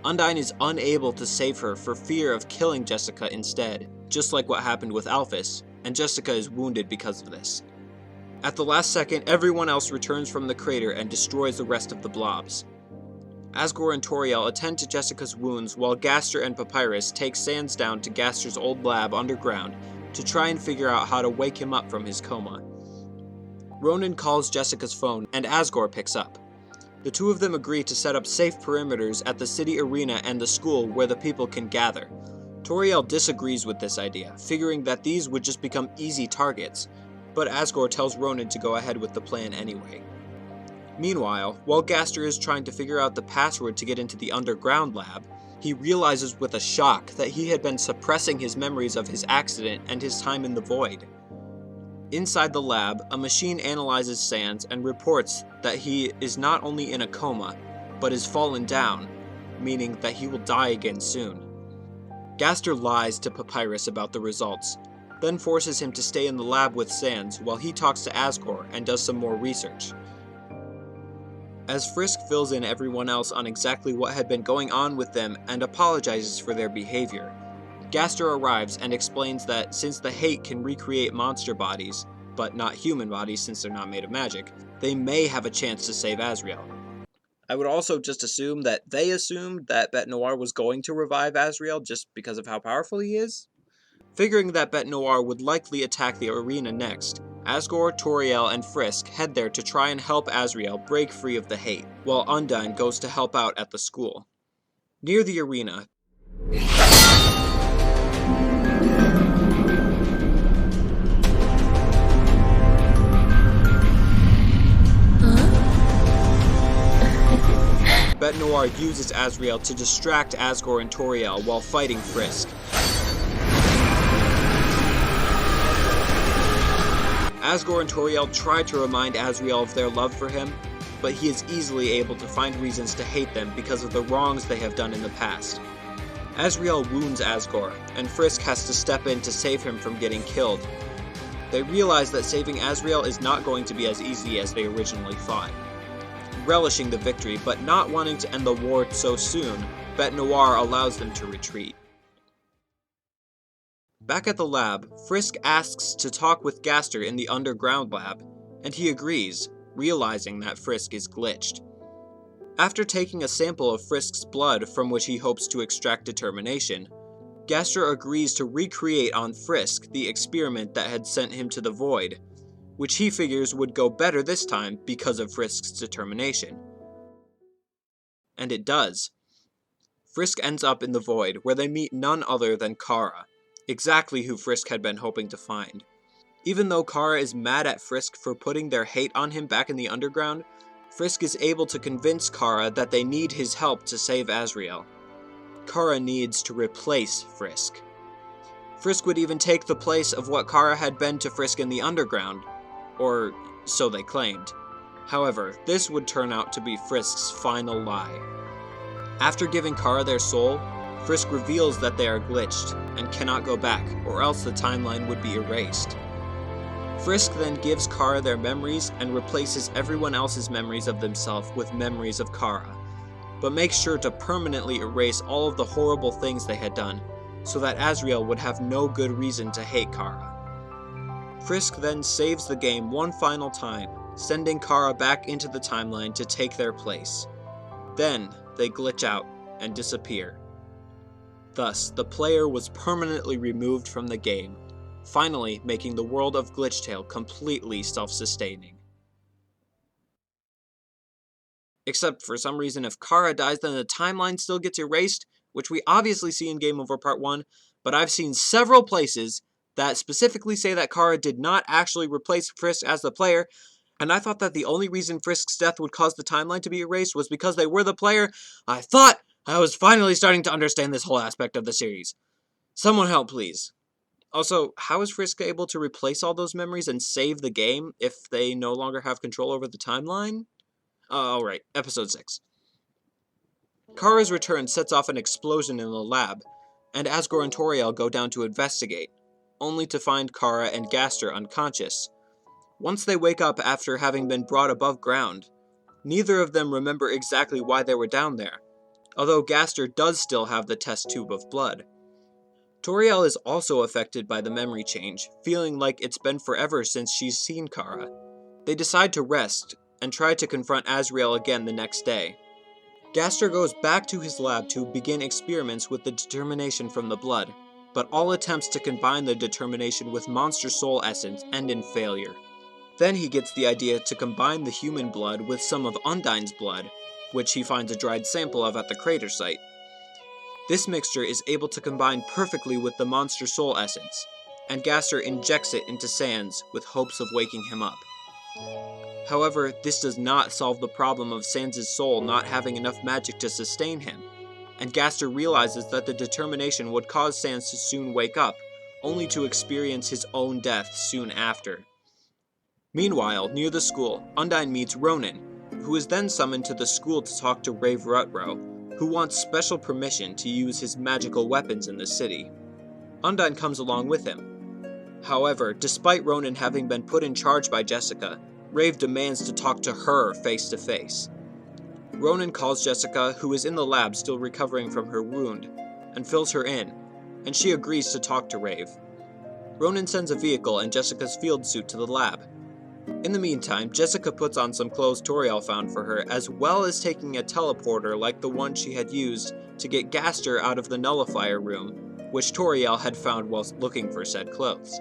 A: Undyne is unable to save her for fear of killing Jessica instead, just like what happened with Alphys, and Jessica is wounded because of this. At the last second, everyone else returns from the crater and destroys the rest of the blobs. Asgore and Toriel attend to Jessica's wounds while Gaster and Papyrus take Sans down to Gaster's old lab underground to try and figure out how to wake him up from his coma. Ronan calls Jessica's phone, and Asgore picks up. The two of them agree to set up safe perimeters at the city arena and the school where the people can gather. Toriel disagrees with this idea, figuring that these would just become easy targets, but Asgore tells Ronan to go ahead with the plan anyway. Meanwhile, while Gaster is trying to figure out the password to get into the underground lab, he realizes with a shock that he had been suppressing his memories of his accident and his time in the void. Inside the lab, a machine analyzes Sans and reports that he is not only in a coma, but is fallen down, meaning that he will die again soon. Gaster lies to Papyrus about the results, then forces him to stay in the lab with Sans while he talks to Asgore and does some more research. As Frisk fills in everyone else on exactly what had been going on with them and apologizes for their behavior, Gaster arrives and explains that since the hate can recreate monster bodies, but not human bodies since they're not made of magic, they may have a chance to save Asriel. I would also just assume that they assumed that Bete Noire was going to revive Asriel just because of how powerful he is. Figuring that Bete Noire would likely attack the arena next, Asgore, Toriel, and Frisk head there to try and help Asriel break free of the hate, while Undyne goes to help out at the school. Near the arena, Bete Noire uses Asriel to distract Asgore and Toriel while fighting Frisk. Asgore and Toriel try to remind Asriel of their love for him, but he is easily able to find reasons to hate them because of the wrongs they have done in the past. Asriel wounds Asgore, and Frisk has to step in to save him from getting killed. They realize that saving Asriel is not going to be as easy as they originally thought. Relishing the victory, but not wanting to end the war so soon, Bete Noire allows them to retreat. Back at the lab, Frisk asks to talk with Gaster in the underground lab, and he agrees, realizing that Frisk is glitched. After taking a sample of Frisk's blood from which he hopes to extract determination, Gaster agrees to recreate on Frisk the experiment that had sent him to the void, which he figures would go better this time because of Frisk's determination. And it does. Frisk ends up in the void, where they meet none other than Kara, exactly who Frisk had been hoping to find. Even though Kara is mad at Frisk for putting their hate on him back in the underground, Frisk is able to convince Kara that they need his help to save Asriel. Kara needs to replace Frisk. Frisk would even take the place of what Kara had been to Frisk in the underground, or so they claimed. However, this would turn out to be Frisk's final lie. After giving Kara their soul, Frisk reveals that they are glitched and cannot go back, or else the timeline would be erased. Frisk then gives Kara their memories and replaces everyone else's memories of themselves with memories of Kara, but makes sure to permanently erase all of the horrible things they had done, so that Asriel would have no good reason to hate Kara. Frisk then saves the game one final time, sending Kara back into the timeline to take their place. Then, they glitch out and disappear. Thus, the player was permanently removed from the game, finally making the world of Glitchtale completely self-sustaining. Except for some reason if Kara dies then the timeline still gets erased, which we obviously see in Game Over Part 1, but I've seen several places that specifically say that Kara did not actually replace Frisk as the player, and I thought that the only reason Frisk's death would cause the timeline to be erased was because they were the player. I thought I was finally starting to understand this whole aspect of the series. Someone help, please. Also, how is Frisk able to replace all those memories and save the game if they no longer have control over the timeline? Alright, episode 6. Kara's return sets off an explosion in the lab, and Asgore and Toriel go down to investigate, only to find Kara and Gaster unconscious. Once they wake up after having been brought above ground, neither of them remember exactly why they were down there, although Gaster does still have the test tube of blood. Toriel is also affected by the memory change, feeling like it's been forever since she's seen Kara. They decide to rest, and try to confront Asriel again the next day. Gaster goes back to his lab to begin experiments with the determination from the blood, but all attempts to combine the determination with monster soul essence end in failure. Then he gets the idea to combine the human blood with some of Undyne's blood, which he finds a dried sample of at the crater site. This mixture is able to combine perfectly with the monster soul essence, and Gaster injects it into Sans with hopes of waking him up. However, this does not solve the problem of Sans' soul not having enough magic to sustain him, and Gaster realizes that the determination would cause Sans to soon wake up, only to experience his own death soon after. Meanwhile, near the school, Undyne meets Ronan, who is then summoned to the school to talk to Rave Rutro, who wants special permission to use his magical weapons in the city. Undyne comes along with him. However, despite Ronan having been put in charge by Jessica, Rave demands to talk to her face to face. Ronan calls Jessica, who is in the lab still recovering from her wound, and fills her in, and she agrees to talk to Rave. Ronan sends a vehicle and Jessica's field suit to the lab. In the meantime, Jessica puts on some clothes Toriel found for her, as well as taking a teleporter like the one she had used to get Gaster out of the nullifier room, which Toriel had found whilst looking for said clothes.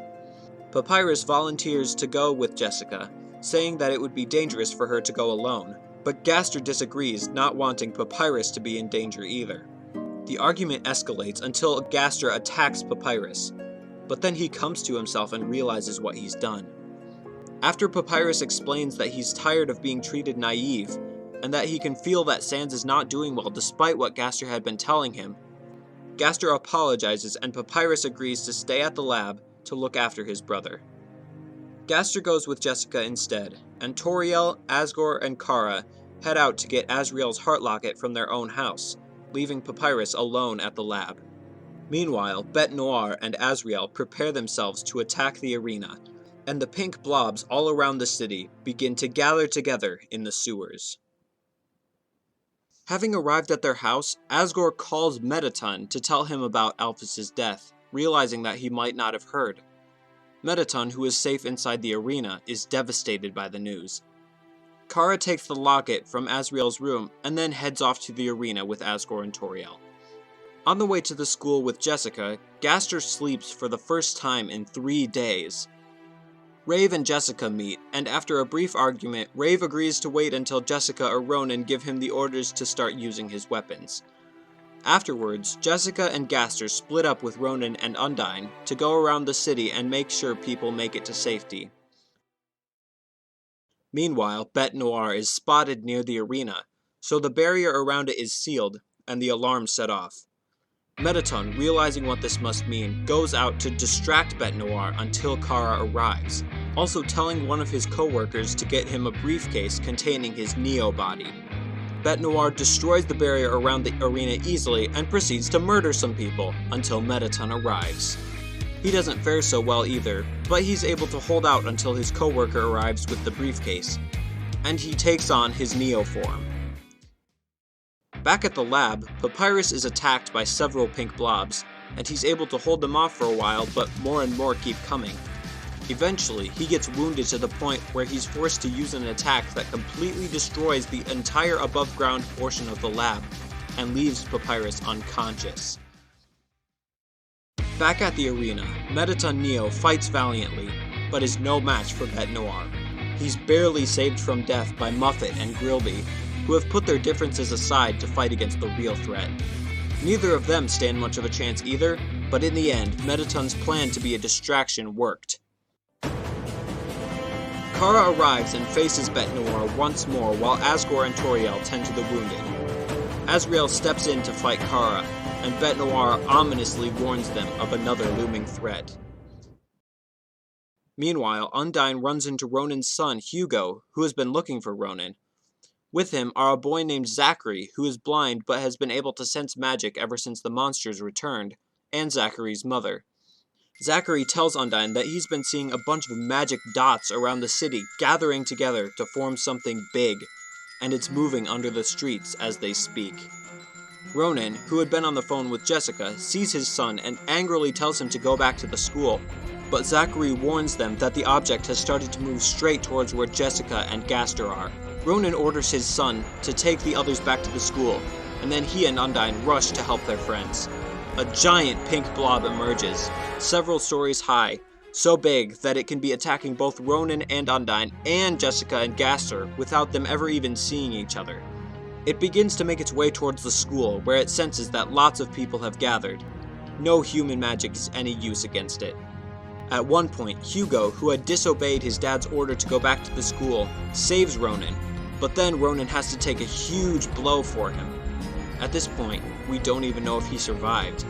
A: Papyrus volunteers to go with Jessica, saying that it would be dangerous for her to go alone, but Gaster disagrees, not wanting Papyrus to be in danger either. The argument escalates until Gaster attacks Papyrus, but then he comes to himself and realizes what he's done. After Papyrus explains that he's tired of being treated naive, and that he can feel that Sans is not doing well despite what Gaster had been telling him, Gaster apologizes and Papyrus agrees to stay at the lab to look after his brother. Gaster goes with Jessica instead, and Toriel, Asgore, and Kara head out to get Asriel's heart locket from their own house, leaving Papyrus alone at the lab. Meanwhile, Bete Noire and Asriel prepare themselves to attack the arena, and the pink blobs all around the city begin to gather together in the sewers. Having arrived at their house, Asgore calls Mettaton to tell him about Alphys's death, realizing that he might not have heard. Mettaton, who is safe inside the arena, is devastated by the news. Kara takes the locket from Asriel's room and then heads off to the arena with Asgore and Toriel. On the way to the school with Jessica, Gaster sleeps for the first time in 3 days. Rave and Jessica meet, and after a brief argument, Rave agrees to wait until Jessica or Ronan give him the orders to start using his weapons. Afterwards, Jessica and Gaster split up with Ronan and Undyne to go around the city and make sure people make it to safety. Meanwhile, Bete Noire is spotted near the arena, so the barrier around it is sealed, and the alarm set off. Mettaton, realizing what this must mean, goes out to distract Bete Noire until Kara arrives, also telling one of his co-workers to get him a briefcase containing his Neo body. Bete Noire destroys the barrier around the arena easily and proceeds to murder some people until Mettaton arrives. He doesn't fare so well either, but he's able to hold out until his co-worker arrives with the briefcase, and he takes on his Neo form. Back at the lab, Papyrus is attacked by several pink blobs, and he's able to hold them off for a while, but more and more keep coming. Eventually, he gets wounded to the point where he's forced to use an attack that completely destroys the entire above-ground portion of the lab, and leaves Papyrus unconscious. Back at the arena, Mettaton Neo fights valiantly, but is no match for Bete Noire. He's barely saved from death by Muffet and Grilby, who have put their differences aside to fight against the real threat. Neither of them stand much of a chance either, but in the end, Mettaton's plan to be a distraction worked. Kara arrives and faces Bete Noire once more while Asgore and Toriel tend to the wounded. Asriel steps in to fight Kara, and Bete Noire ominously warns them of another looming threat. Meanwhile, Undyne runs into Ronan's son, Hugo, who has been looking for Ronan. With him are a boy named Zachary, who is blind but has been able to sense magic ever since the monsters returned, and Zachary's mother. Zachary tells Undyne that he's been seeing a bunch of magic dots around the city gathering together to form something big, and it's moving under the streets as they speak. Ronan, who had been on the phone with Jessica, sees his son and angrily tells him to go back to the school, but Zachary warns them that the object has started to move straight towards where Jessica and Gaster are. Ronan orders his son to take the others back to the school, and then he and Undyne rush to help their friends. A giant pink blob emerges, several stories high, so big that it can be attacking both Ronan and Undyne and Jessica and Gaster without them ever even seeing each other. It begins to make its way towards the school, where it senses that lots of people have gathered. No human magic is any use against it. At one point, Hugo, who had disobeyed his dad's order to go back to the school, saves Ronan, but then Ronan has to take a huge blow for him. At this point, we don't even know if he survived.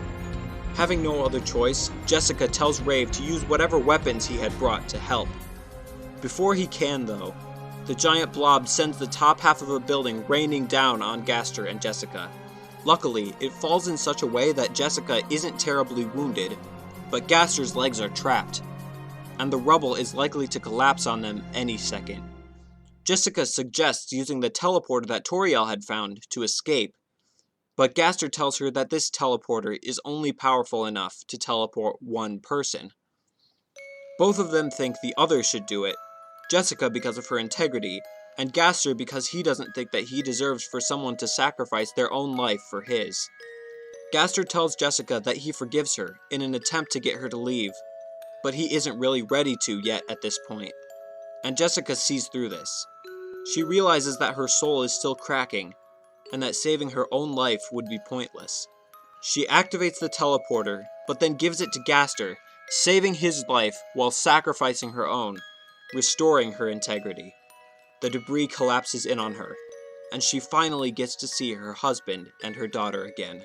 A: Having no other choice, Jessica tells Rave to use whatever weapons he had brought to help. Before he can, though, the giant blob sends the top half of a building raining down on Gaster and Jessica. Luckily, it falls in such a way that Jessica isn't terribly wounded, but Gaster's legs are trapped, and the rubble is likely to collapse on them any second. Jessica suggests using the teleporter that Toriel had found to escape, but Gaster tells her that this teleporter is only powerful enough to teleport one person. Both of them think the other should do it, Jessica because of her integrity, and Gaster because he doesn't think that he deserves for someone to sacrifice their own life for his. Gaster tells Jessica that he forgives her in an attempt to get her to leave, but he isn't really ready to yet at this point, and Jessica sees through this. She realizes that her soul is still cracking, and that saving her own life would be pointless. She activates the teleporter, but then gives it to Gaster, saving his life while sacrificing her own, restoring her integrity. The debris collapses in on her, and she finally gets to see her husband and her daughter again.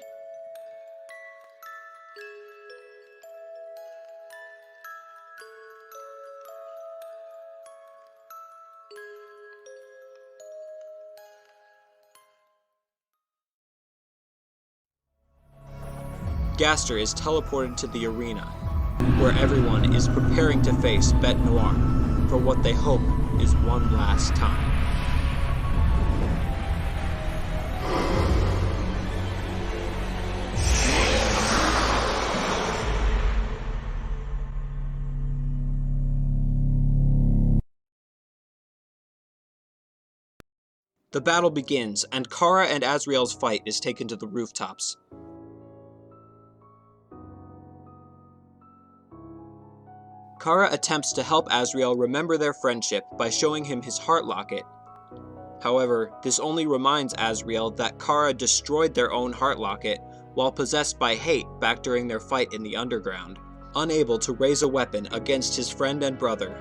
A: Gaster is teleported to the arena, where everyone is preparing to face Bete Noire for what they hope is one last time. The battle begins, and Kara and Asriel's fight is taken to the rooftops. Kara attempts to help Asriel remember their friendship by showing him his heart locket. However, this only reminds Asriel that Kara destroyed their own heart locket while possessed by hate back during their fight in the underground. Unable to raise a weapon against his friend and brother,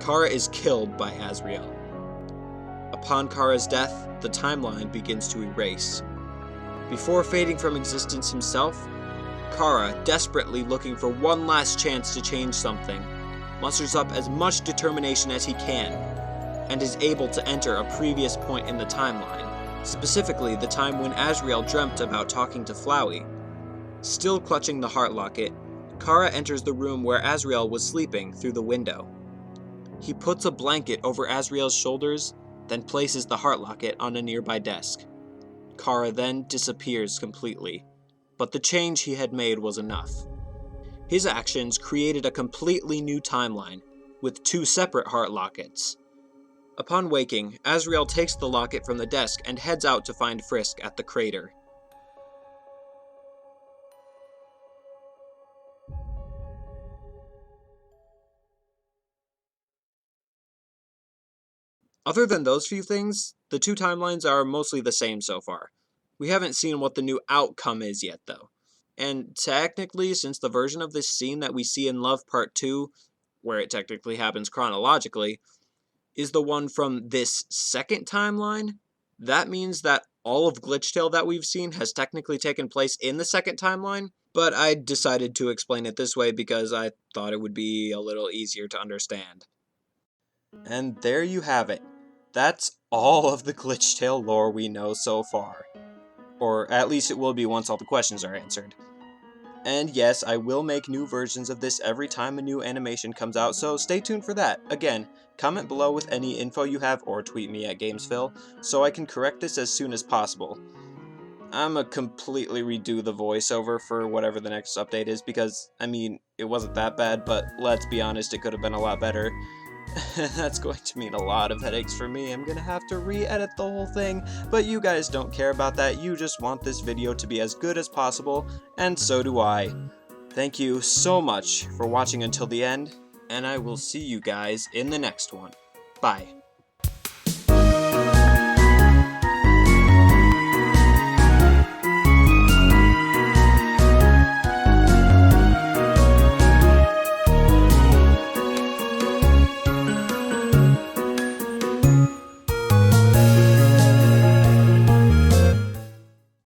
A: Kara is killed by Asriel. Upon Kara's death, the timeline begins to erase. Before fading from existence himself, Kara, desperately looking for one last chance to change something, musters up as much determination as he can, and is able to enter a previous point in the timeline, specifically the time when Asriel dreamt about talking to Flowey. Still clutching the heart locket, Kara enters the room where Asriel was sleeping through the window. He puts a blanket over Asriel's shoulders, then places the heart locket on a nearby desk. Kara then disappears completely, but the change he had made was enough. His actions created a completely new timeline, with 2 separate heart lockets. Upon waking, Asriel takes the locket from the desk and heads out to find Frisk at the crater. Other than those few things, the 2 timelines are mostly the same so far. We haven't seen what the new outcome is yet, though. And technically, since the version of this scene that we see in Love Part 2, where it technically happens chronologically, is the one from this second timeline, that means that all of Glitchtale that we've seen has technically taken place in the second timeline, but I decided to explain it this way because I thought it would be a little easier to understand. And there you have it. That's all of the Glitchtale lore we know so far. Or at least it will be once all the questions are answered. And yes, I will make new versions of this every time a new animation comes out, so stay tuned for that. Again, comment below with any info you have or tweet me at GamesPhil so I can correct this as soon as possible. I'ma completely redo the voiceover for whatever the next update is because, I mean, it wasn't that bad, but let's be honest, it could have been a lot better. That's going to mean a lot of headaches for me. I'm gonna have to re-edit the whole thing, but you guys don't care about that. You just want this video to be as good as possible, and so do I. Thank you so much for watching until the end, and I will see you guys in the next one. Bye.